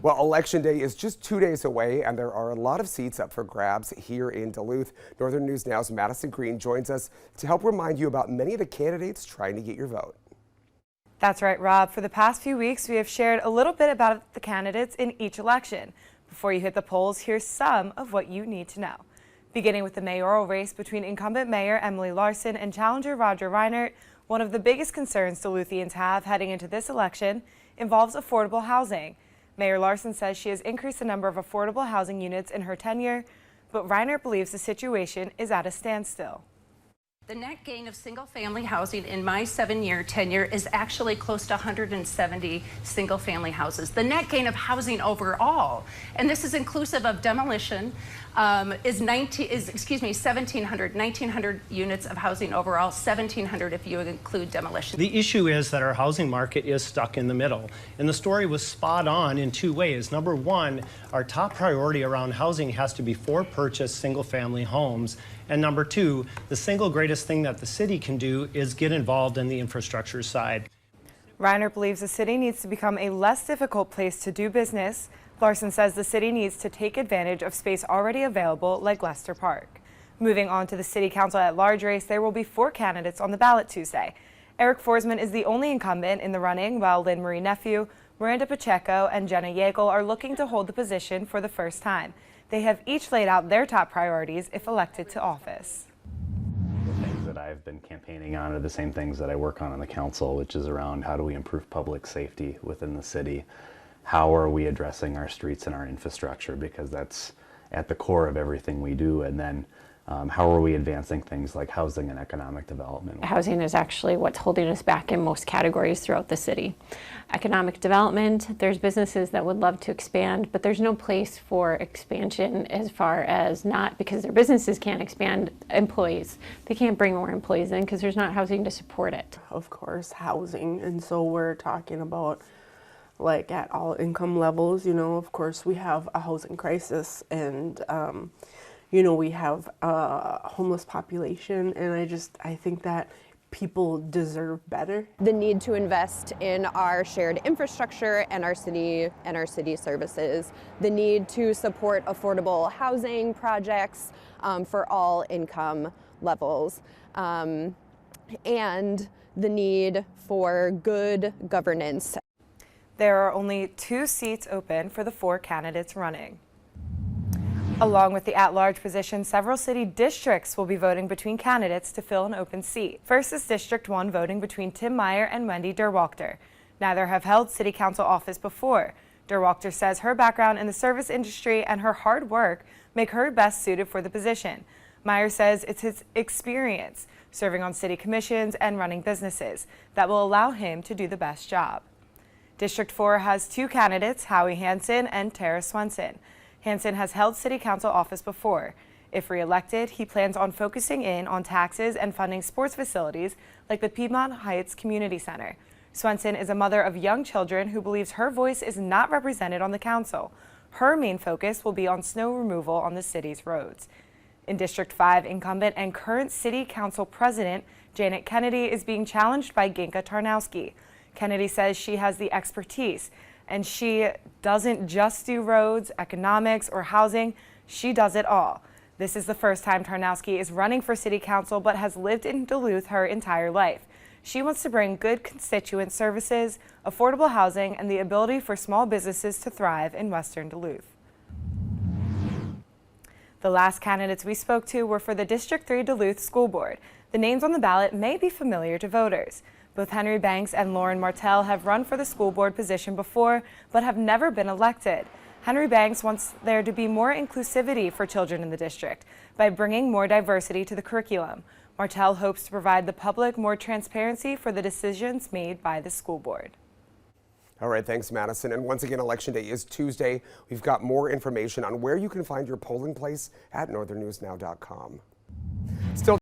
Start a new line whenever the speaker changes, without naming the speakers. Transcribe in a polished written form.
Well, Election Day is just 2 days away, and there are a lot of seats up for grabs here in Duluth. Northern News Now's Madison Green joins us to help remind you about many of the candidates trying to get your vote.
That's right, Rob. For the past few weeks, we have shared a little bit about the candidates in each election. Before you hit the polls, here's some of what you need to know. Beginning with the mayoral race between incumbent Mayor Emily Larson and challenger Roger Reinert, one of the biggest concerns Duluthians have heading into this election involves affordable housing. Mayor Larson says she has increased the number of affordable housing units in her tenure, but Reinert believes the situation is at a standstill.
The net gain of single-family housing in my 7-year tenure is actually close to 170 single-family houses. The net gain of housing overall, and this is inclusive of demolition, is 1,700 units of housing overall, 1,700 if you include demolition.
The issue is that our housing market is stuck in the middle, and the story was spot on in two ways. Number one, our top priority around housing has to be for purchase single-family homes, and number two, the single greatest thing that the city can do is get involved in the infrastructure side.
Reinert believes the city needs to become a less difficult place to do business. Larson says the city needs to take advantage of space already available like Lester Park. Moving on to the city council at large race, there will be 4 candidates on the ballot Tuesday. Eric Forsman is the only incumbent in the running, while Lynn Marie Nephew, Miranda Pacheco, and Jenna Yeagle are looking to hold the position for the first time. They have each laid out their top priorities if elected to office.
The things that I've been campaigning on are the same things that I work on the council, which is around how do we improve public safety within the city? How are we addressing our streets and our infrastructure, because that's at the core of everything we do, and then how are we advancing things like housing and economic development?
Housing is actually what's holding us back in most categories throughout the city. Economic development, there's businesses that would love to expand, but there's no place for expansion as far as not because their businesses can't expand employees. They can't bring more employees in because there's not housing to support it.
Of course, housing, and so we're talking about like at all income levels. Of course we have a housing crisis, and we have a homeless population, and I think that people deserve better.
The need to invest in our shared infrastructure and our city services. The need to support affordable housing projects for all income levels. And the need for good governance.
There are only 2 seats open for the 4 candidates running. Along with the at-large position, several city districts will be voting between candidates to fill an open seat. First is District 1 voting between Tim Meyer and Wendy Derwachter. Neither have held city council office before. Derwachter says her background in the service industry and her hard work make her best suited for the position. Meyer says it's his experience serving on city commissions and running businesses that will allow him to do the best job. District 4 has 2 candidates, Howie Hansen and Tara Swenson. Hansen has held city council office before. If re-elected, he plans on focusing in on taxes and funding sports facilities like the Piedmont Heights Community Center. Swenson is a mother of young children who believes her voice is not represented on the council. Her main focus will be on snow removal on the city's roads. In District 5, incumbent and current city council president Janet Kennedy is being challenged by Ginka Tarnowski. Kennedy says she has the expertise, and she doesn't just do roads, economics, or housing. She does it all. This is the first time Tarnowski is running for city council, but has lived in Duluth her entire life. She wants to bring good constituent services, affordable housing, and the ability for small businesses to thrive in Western Duluth. The last candidates we spoke to were for the District 3 Duluth School Board. The names on the ballot may be familiar to voters. Both Henry Banks and Lauren Martell have run for the school board position before, but have never been elected. Henry Banks wants there to be more inclusivity for children in the district by bringing more diversity to the curriculum. Martell hopes to provide the public more transparency for the decisions made by the school board.
All right, thanks, Madison. And once again, Election Day is Tuesday. We've got more information on where you can find your polling place at northernnewsnow.com. Still